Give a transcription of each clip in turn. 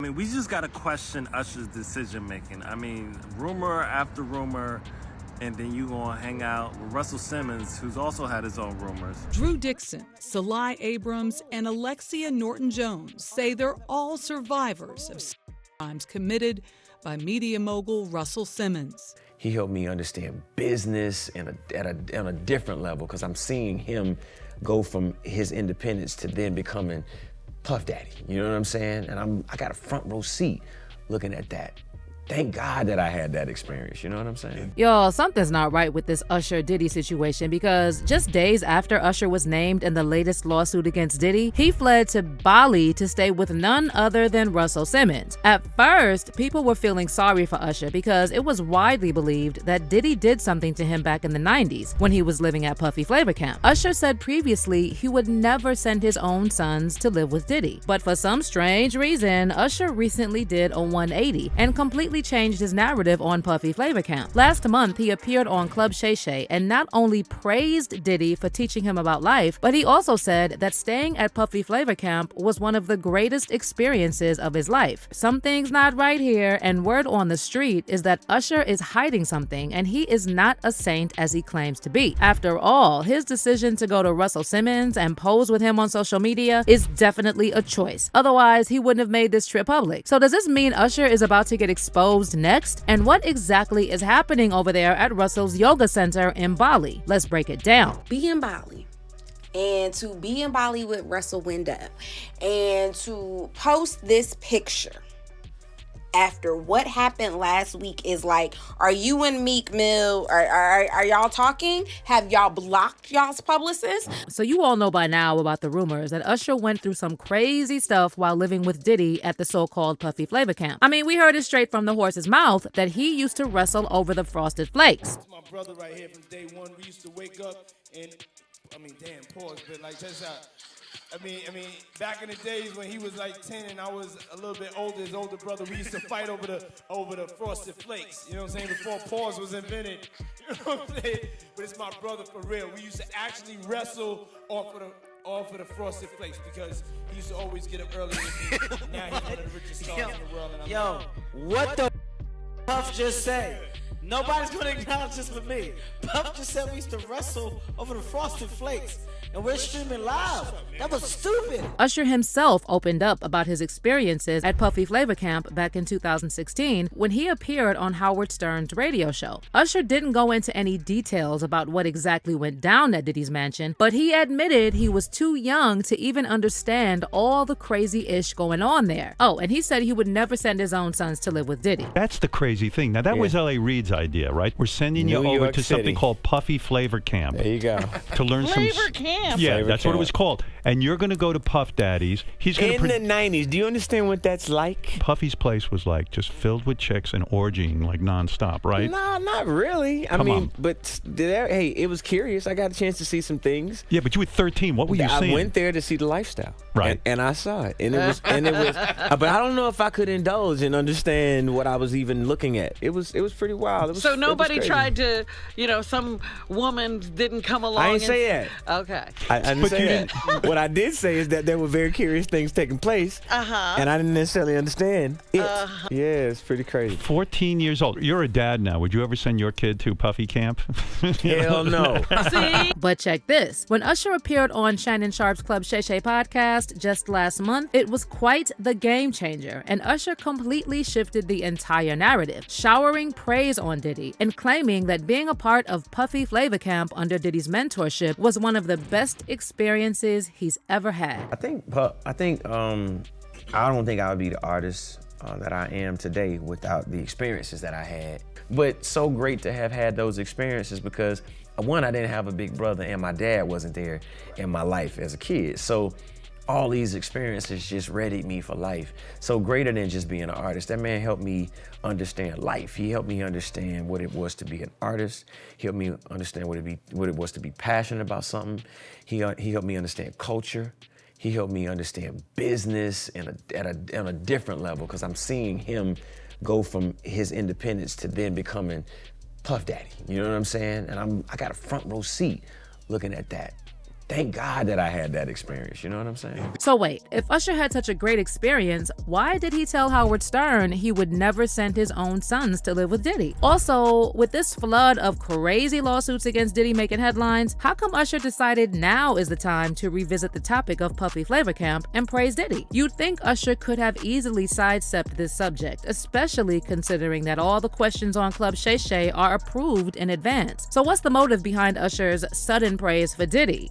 I mean, we just got to question Usher's decision making. I mean, rumor after rumor, and then you gonna hang out with Russell Simmons, who's also had his own rumors. Drew Dixon, Salai Abrams, and Alexia Norton-Jones say they're all survivors of crimes committed by media mogul Russell Simmons. He helped me understand business on a different level, because I'm seeing him go from his independence to then becoming Puff Daddy, you know what I'm saying? And I got a front row seat looking at that. Thank God that I had that experience, you know what I'm saying? Y'all, something's not right with this Usher-Diddy situation, because just days after Usher was named in the latest lawsuit against Diddy, he fled to Bali to stay with none other than Russell Simmons. At first, people were feeling sorry for Usher because it was widely believed that Diddy did something to him back in the 90s when he was living at Puffy Flavor Camp. Usher said previously he would never send his own sons to live with Diddy. But for some strange reason, Usher recently did a 180 and completely changed his narrative on Puffy Flavor Camp. Last month, he appeared on Club Shay Shay and not only praised Diddy for teaching him about life, but he also said that staying at Puffy Flavor Camp was one of the greatest experiences of his life. Something's not right here, and word on the street is that Usher is hiding something, and he is not a saint as he claims to be. After all, his decision to go to Russell Simmons and pose with him on social media is definitely a choice. Otherwise, he wouldn't have made this trip public. So does this mean Usher is about to get exposed next? And what exactly is happening over there at Russell's yoga center in Bali? Let's break it down. Be in Bali, and to be in Bali with Russell Window, and to post this picture after what happened last week is like, are you and Meek Mill, are y'all talking? Have y'all blocked y'all's publicists? So you all know by now about the rumors that Usher went through some crazy stuff while living with Diddy at the so-called Puffy Flavor Camp. I mean, we heard it straight from the horse's mouth that he used to wrestle over the Frosted Flakes. It's my brother right here from day one. We used to wake up and, pause, but like that's how. I mean, back in the days when he was like 10 and I was a little bit older, his older brother, we used to fight over the Frosted Flakes. You know what I'm saying? Before pause was invented. You know what I'm saying? But it's my brother for real. We used to actually wrestle off of the Frosted Flakes because he used to always get up early with me. Now he's one of the richest stars in the world. And What the Puff just say? Nobody's gonna acknowledge this but me. Puff just said we used to wrestle over the Frosted Flakes, and we're streaming live. That was stupid. Usher himself opened up about his experiences at Puffy Flavor Camp back in 2016 when he appeared on Howard Stern's radio show. Usher didn't go into any details about what exactly went down at Diddy's mansion, but he admitted he was too young to even understand all the crazy-ish going on there. Oh, and he said he would never send his own sons to live with Diddy. That's the crazy thing. Now, that was L.A. Reid's idea, right? We're sending you over to something called Puffy Flavor Camp. There you go. To learn Flavor Camp. Yeah, Flavor that's Camp. what it was called. And you're going to go to Puff Daddy's. He's going In the 90s, do you understand what that's like? Puffy's place was like just filled with chicks and orgying like nonstop, right? No, not really. Come on. But hey, it was curious. I got a chance to see some things. Yeah, but you were 13. What were you seeing? I went there to see the lifestyle, right? And I saw it, and it was, but I don't know if I could indulge and understand what I was even looking at. It was pretty wild. So nobody tried to, some woman didn't come along. I didn't say that. Okay. I didn't say that. What I did say is that there were very curious things taking place, and I didn't necessarily understand it. Yeah, it's pretty crazy. 14 years old. You're a dad now. Would you ever send your kid to Puffy Camp? Hell no. See? But check this. When Usher appeared on Shannon Sharp's Club Shay Shay podcast just last month, it was quite the game changer, and Usher completely shifted the entire narrative, showering praise on Diddy and claiming that being a part of Puffy Flavor Camp under Diddy's mentorship was one of the best experiences he's ever had. I don't think I would be the artist that I am today without the experiences that I had. But so great to have had those experiences because, one, I didn't have a big brother and my dad wasn't there in my life as a kid. So all these experiences just readied me for life. So greater than just being an artist, that man helped me understand life. He helped me understand what it was to be an artist. He helped me understand what it was to be passionate about something. He helped me understand culture. He helped me understand business on a different level because I'm seeing him go from his independence to then becoming Puff Daddy. You know what I'm saying? And I got a front row seat looking at that. thank God that I had that experience. You know what I'm saying? So wait, if Usher had such a great experience, why did he tell Howard Stern he would never send his own sons to live with Diddy? Also, with this flood of crazy lawsuits against Diddy making headlines, how come Usher decided now is the time to revisit the topic of Puffy Flavor Camp and praise Diddy? You'd think Usher could have easily sidestepped this subject, especially considering that all the questions on Club Shay Shay are approved in advance. So what's the motive behind Usher's sudden praise for Diddy?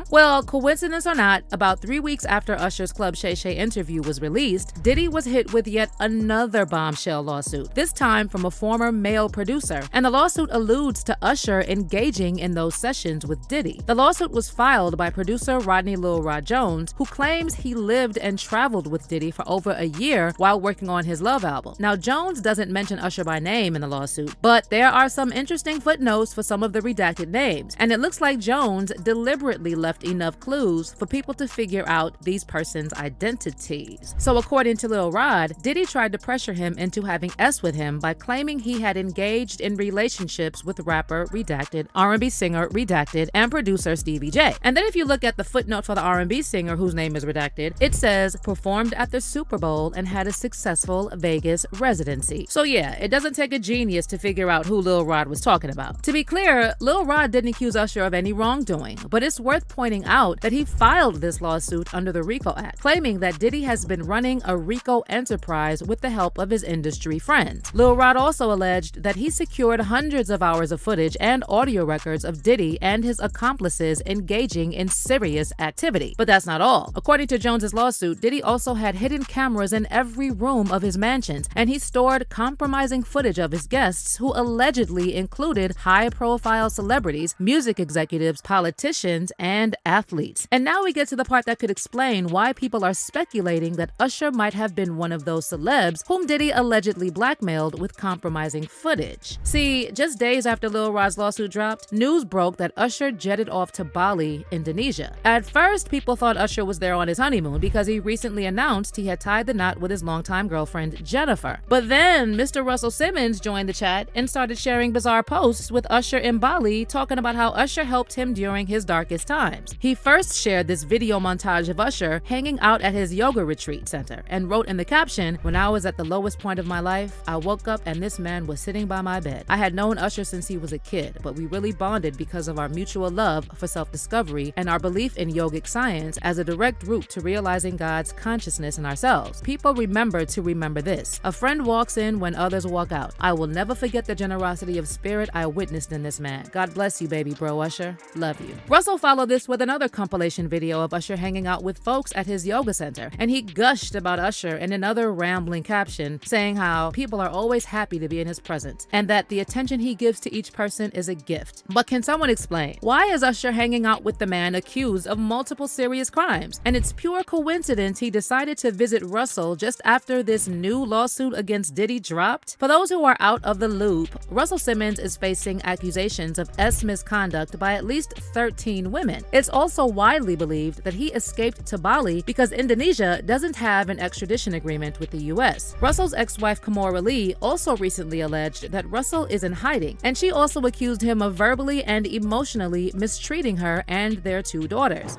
Well, coincidence or not, about 3 weeks after Usher's Club Shay Shay interview was released, Diddy was hit with yet another bombshell lawsuit, this time from a former male producer. And the lawsuit alludes to Usher engaging in those sessions with Diddy. The lawsuit was filed by producer Rodney Lil Rod Jones, who claims he lived and traveled with Diddy for over a year while working on his Love album. Now, Jones doesn't mention Usher by name in the lawsuit, but there are some interesting footnotes for some of the redacted names, and it looks like Jones deliberately left enough clues for people to figure out these persons' identities. So according to Lil Rod, Diddy tried to pressure him into having S with him by claiming he had engaged in relationships with rapper Redacted, R&B singer Redacted, and producer Stevie J. And then if you look at the footnote for the R&B singer whose name is Redacted, it says performed at the Super Bowl and had a successful Vegas residency. So yeah, it doesn't take a genius to figure out who Lil Rod was talking about. To be clear, Lil Rod didn't accuse Usher of any wrongdoing, but it's worth pointing out that he filed this lawsuit under the RICO Act, claiming that Diddy has been running a RICO enterprise with the help of his industry friends. Lil Rod also alleged that he secured hundreds of hours of footage and audio records of Diddy and his accomplices engaging in serious activity. But that's not all. According to Jones's lawsuit, Diddy also had hidden cameras in every room of his mansions, and he stored compromising footage of his guests who allegedly included high-profile celebrities, music executives, politicians, and athletes. And now we get to the part that could explain why people are speculating that Usher might have been one of those celebs whom Diddy allegedly blackmailed with compromising footage. See, just days after Lil Rod's lawsuit dropped, news broke that Usher jetted off to Bali, Indonesia. At first, people thought Usher was there on his honeymoon because he recently announced he had tied the knot with his longtime girlfriend, Jennifer. But then, Mr. Russell Simmons joined the chat and started sharing bizarre posts with Usher in Bali, talking about how Usher helped him during his darkest times. He first shared this video montage of Usher hanging out at his yoga retreat center and wrote in the caption, "When I was at the lowest point of my life, I woke up and this man was sitting by my bed. I had known Usher since he was a kid, but we really bonded because of our mutual love for self-discovery and our belief in yogic science as a direct route to realizing God's consciousness in ourselves. People remember to remember this. A friend walks in when others walk out. I will never forget the generosity of spirit I witnessed in this man. God bless you, baby bro Usher. Love you." Russell followed this with another compilation video of Usher hanging out with folks at his yoga center, and he gushed about Usher in another rambling caption, saying how people are always happy to be in his presence and that the attention he gives to each person is a gift. But can someone explain, why is Usher hanging out with the man accused of multiple serious crimes? And it's pure coincidence he decided to visit Russell just after this new lawsuit against Diddy dropped? For those who are out of the loop, Russell Simmons is facing accusations of S misconduct by at least 13 women. It's also widely believed that he escaped to Bali because Indonesia doesn't have an extradition agreement with the US. Russell's ex-wife Kimora Lee also recently alleged that Russell is in hiding, and she also accused him of verbally and emotionally mistreating her and their 2 daughters.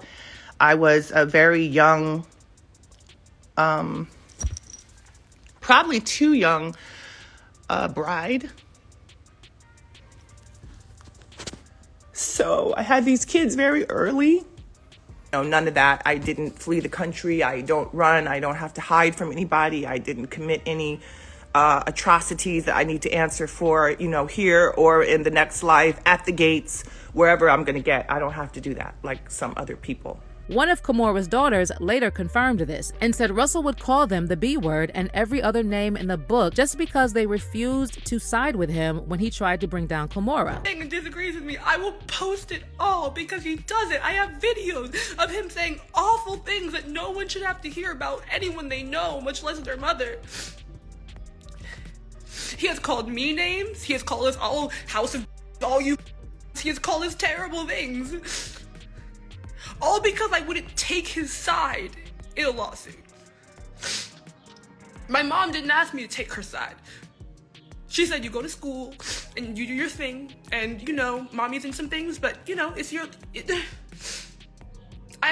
I was a very young, probably too young, bride. So I had these kids very early. No, none of that. I didn't flee the country. I don't run. I don't have to hide from anybody. I didn't commit any atrocities that I need to answer for, here or in the next life, at the gates, wherever I'm going to get. I don't have to do that like some other people. One of Kimora's daughters later confirmed this and said Russell would call them the B word and every other name in the book just because they refused to side with him when he tried to bring down Kimora. If disagrees with me, I will post it all because he does it. I have videos of him saying awful things that no one should have to hear about anyone they know, much less their mother. He has called me names. He has called us all house of all you. He has called us terrible things. All because I wouldn't take his side in a lawsuit. My mom didn't ask me to take her side. She said, you go to school and you do your thing and, mommy thinks some things, but, it's your...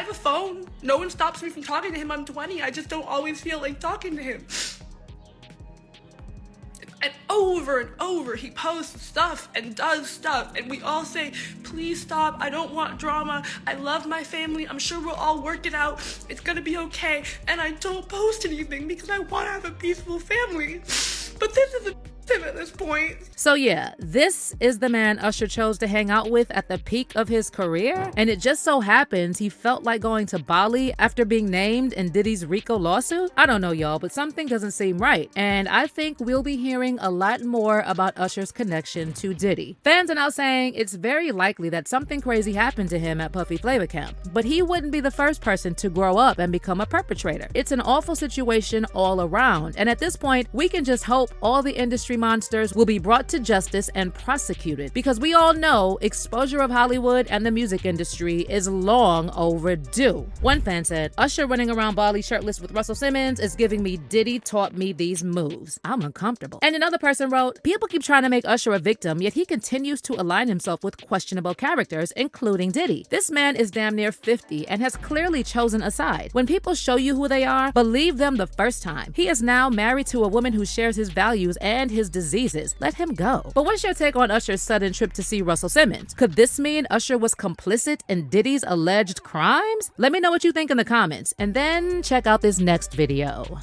have a phone. No one stops me from talking to him. I'm 20. I just don't always feel like talking to him. And over, he posts stuff and does stuff. And we all say, please stop. I don't want drama. I love my family. I'm sure we'll all work it out. It's gonna be okay. And I don't post anything because I want to have a peaceful family. But this is him at this point. So yeah, this is the man Usher chose to hang out with at the peak of his career, and it just so happens he felt like going to Bali after being named in Diddy's RICO lawsuit. I don't know y'all, but something doesn't seem right, and I think we'll be hearing a lot more about Usher's connection to Diddy. Fans are now saying it's very likely that something crazy happened to him at Puffy Flavor Camp, but he wouldn't be the first person to grow up and become a perpetrator. It's an awful situation all around, and at this point, we can just hope all the industry monsters will be brought to justice and prosecuted, because we all know exposure of Hollywood and the music industry is long overdue. One fan said, Usher running around Bali shirtless with Russell Simmons is giving me Diddy taught me these moves. I'm uncomfortable. And another person wrote, people keep trying to make Usher a victim, yet he continues to align himself with questionable characters, including Diddy. This man is damn near 50 and has clearly chosen a side. When people show you who they are, believe them the first time. He is now married to a woman who shares his values and his diseases. Let him go. But what's your take on Usher's sudden trip to see Russell Simmons? Could this mean Usher was complicit in Diddy's alleged crimes? Let me know what you think in the comments, and then check out this next video.